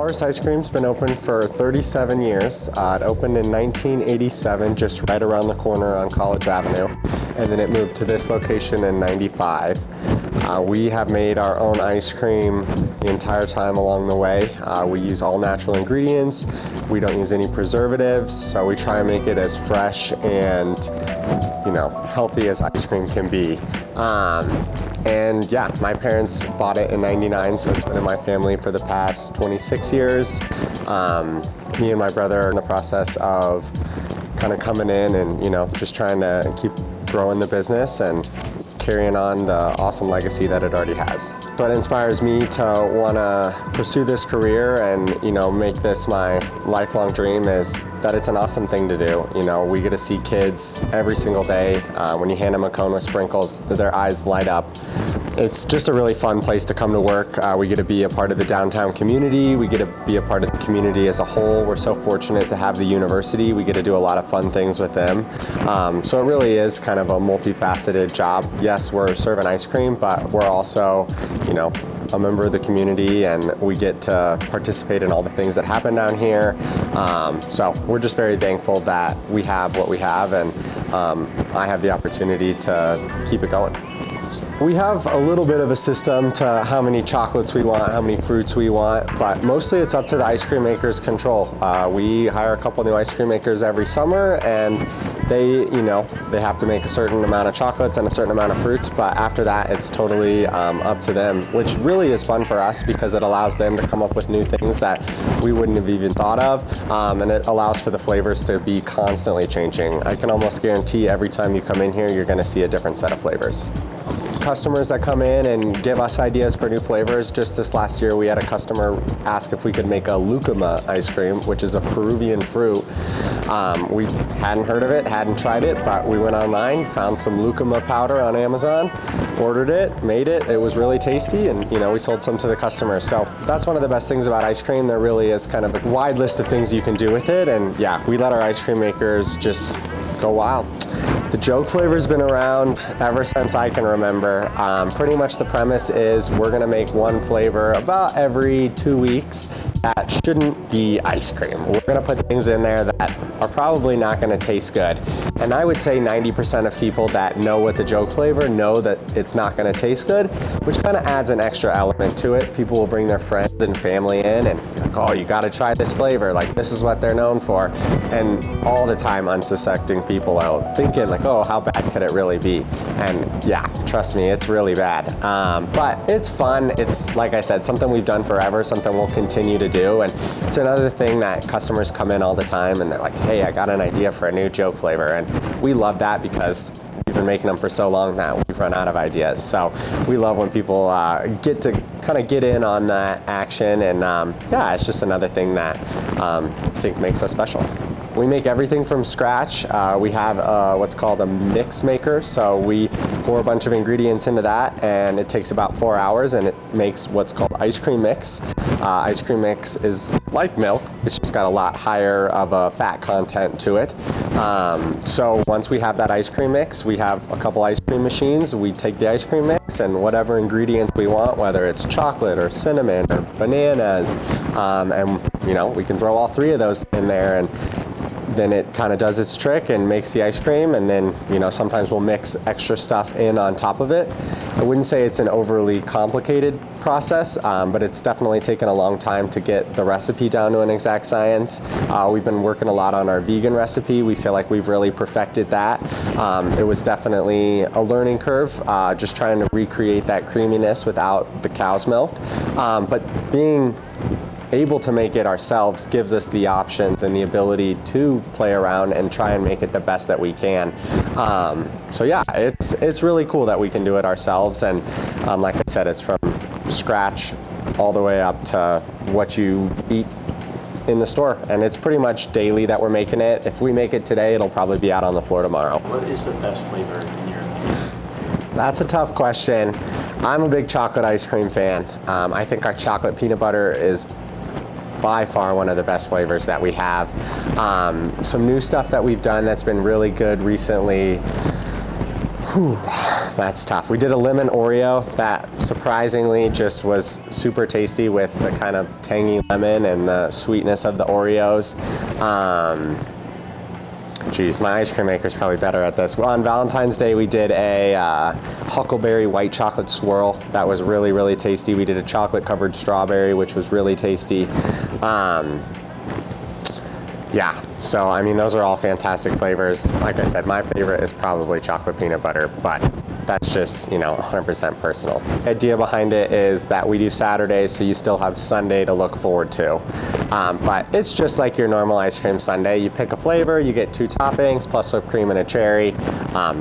Walrus Ice Cream's been open for 37 years. It opened in 1987, just right around the corner on College Avenue, and then it moved to this location in 95. We have made our own ice cream the entire time along the way. We use all natural ingredients. We don't use any preservatives, so we try and make it as fresh and, healthy as ice cream can be. And yeah, my parents bought it in 99, so it's been in my family for the past 26 years. Me and my brother are in the process of kind of coming in and, just trying to keep growing the business and carrying on the awesome legacy that it already has. What inspires me to want to pursue this career and, make this my lifelong dream is that it's an awesome thing to do. We get to see kids every single day. When you hand them a cone with sprinkles, their eyes light up. It's just a really fun place to come to work. We get to be a part of the downtown community. We get to be a part of the community as a whole. We're so fortunate to have the university. We get to do a lot of fun things with them. So it really is kind of a multifaceted job. Yes, we're serving ice cream, but we're also, a member of the community, and we get to participate in all the things that happen down here. So we're just very thankful that we have what we have, and I have the opportunity to keep it going. We have a little bit of a system to how many chocolates we want, how many fruits we want, but mostly it's up to the ice cream maker's control. We hire a couple new ice cream makers every summer, and they have to make a certain amount of chocolates and a certain amount of fruits, but after that it's totally up to them, which really is fun for us because it allows them to come up with new things that we wouldn't have even thought of, and it allows for the flavors to be constantly changing. I can almost guarantee every time you come in here, you're going to see a different set of flavors. Customers that come in and give us ideas for new flavors. Just this last year, we had a customer ask if we could make a lucuma ice cream, which is a Peruvian fruit. We hadn't heard of it, hadn't tried it, but we went online, found some lucuma powder on Amazon, ordered it, made it. It was really tasty, and we sold some to the customers. So that's one of the best things about ice cream. There really is kind of a wide list of things you can do with it, and yeah, we let our ice cream makers just go wild. The joke flavor's been around ever since I can remember. Pretty much the premise is we're gonna make one flavor about every 2 weeks that shouldn't be ice cream. We're gonna put things in there that are probably not gonna taste good. And I would say 90% of people that know what the joke flavor know that it's not gonna taste good, which kind of adds an extra element to it. People will bring their friends and family in and be like, oh, you gotta try this flavor. Like, this is what they're known for. And all the time unsuspecting people out thinking like, oh, how bad could it really be? And yeah, trust me, it's really bad. But it's fun. It's, like I said, something we've done forever, something we'll continue to do. And it's another thing that customers come in all the time and they're like, hey, I got an idea for a new joke flavor. And we love that because we've been making them for so long that we've run out of ideas. So we love when people get to kind of get in on that action. And yeah, it's just another thing that I think makes us special. We make everything from scratch. We have what's called a mix maker. So we pour a bunch of ingredients into that, and it takes about 4 hours, and it makes what's called ice cream mix. Ice cream mix is like milk. It's just got a lot higher of a fat content to it. So once we have that ice cream mix, we have a couple ice cream machines. We take the ice cream mix and whatever ingredients we want, whether it's chocolate or cinnamon or bananas, and we can throw all three of those in there, and then it kind of does its trick and makes the ice cream, and then sometimes we'll mix extra stuff in on top of it. I wouldn't say it's an overly complicated process, but it's definitely taken a long time to get the recipe down to an exact science. We've been working a lot on our vegan recipe. We feel like we've really perfected that. It was definitely a learning curve, just trying to recreate that creaminess without the cow's milk. But being able to make it ourselves gives us the options and the ability to play around and try and make it the best that we can. So yeah, it's really cool that we can do it ourselves, and like I said, it's from scratch all the way up to what you eat in the store, and it's pretty much daily that we're making it. If we make it today, it'll probably be out on the floor tomorrow. What is the best flavor in your opinion? That's a tough question. I'm a big chocolate ice cream fan. I think our chocolate peanut butter is by far one of the best flavors that we have. Some new stuff that we've done that's been really good recently. that's tough. We did a lemon Oreo that surprisingly just was super tasty with the kind of tangy lemon and the sweetness of the Oreos. Geez, my ice cream maker's probably better at this. Well, on Valentine's Day, we did a huckleberry white chocolate swirl. That was really, really tasty. We did a chocolate covered strawberry, which was really tasty. Yeah, so I mean, those are all fantastic flavors. Like I said, my favorite is probably chocolate peanut butter, but that's just, 100% personal. The idea behind it is that we do Saturdays, so you still have Sunday to look forward to. But it's just like your normal ice cream sundae. You pick a flavor, you get 2 toppings, plus whipped cream and a cherry.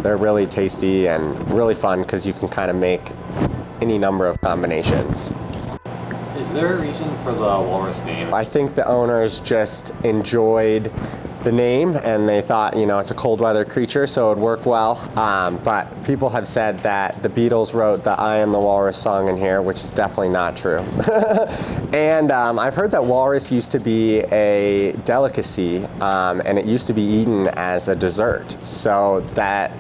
They're really tasty and really fun because you can kind of make any number of combinations. Is there a reason for the Walrus name? I think the owners just enjoyed the name and they thought, it's a cold weather creature, so it would work well. But people have said that the Beatles wrote the I Am the Walrus song in here, which is definitely not true. And I've heard that walrus used to be a delicacy and it used to be eaten as a dessert. So that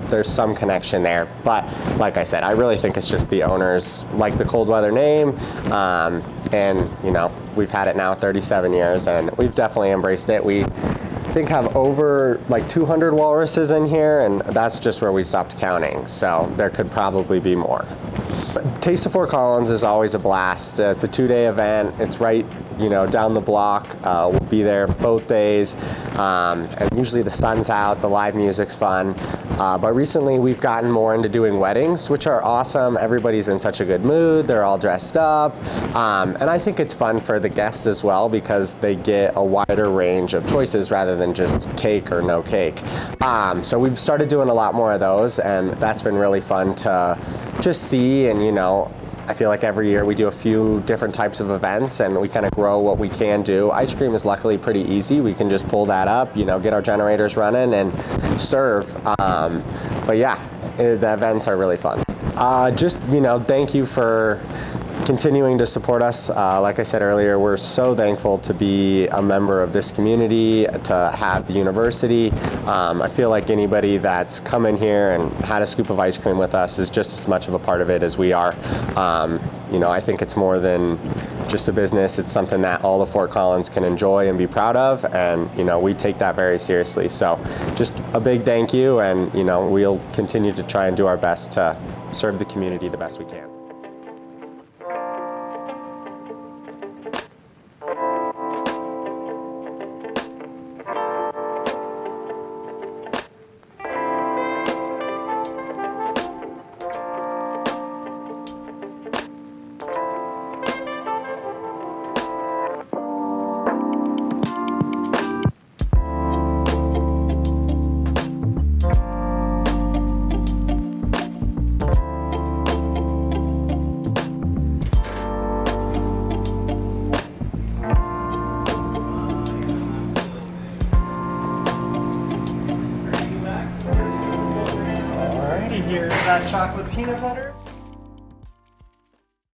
there's some connection there, but like I said, I really think it's just the owners like the cold weather name, and we've had it now 37 years and we've definitely embraced it. We think have over like 200 walruses in here, and that's just where we stopped counting, so there could probably be more. Taste of Fort Collins is always a blast. It's a 2-day event. It's right, down the block. We'll be there both days, and usually the sun's out, the live music's fun. But recently we've gotten more into doing weddings, which are awesome. Everybody's in such a good mood. They're all dressed up. And I think it's fun for the guests as well because they get a wider range of choices rather than just cake or no cake. So we've started doing a lot more of those, and that's been really fun to just see. And I feel like every year we do a few different types of events and we kind of grow what we can do. Ice cream is luckily pretty easy. We can just pull that up, get our generators running and serve. But yeah, the events are really fun. Thank you for continuing to support us. Like I said earlier, we're so thankful to be a member of this community, to have the university. I feel like anybody that's come in here and had a scoop of ice cream with us is just as much of a part of it as we are. I think it's more than just a business. It's something that all of Fort Collins can enjoy and be proud of, and we take that very seriously. So just a big thank you, and we'll continue to try and do our best to serve the community the best we can. Here's that chocolate peanut butter.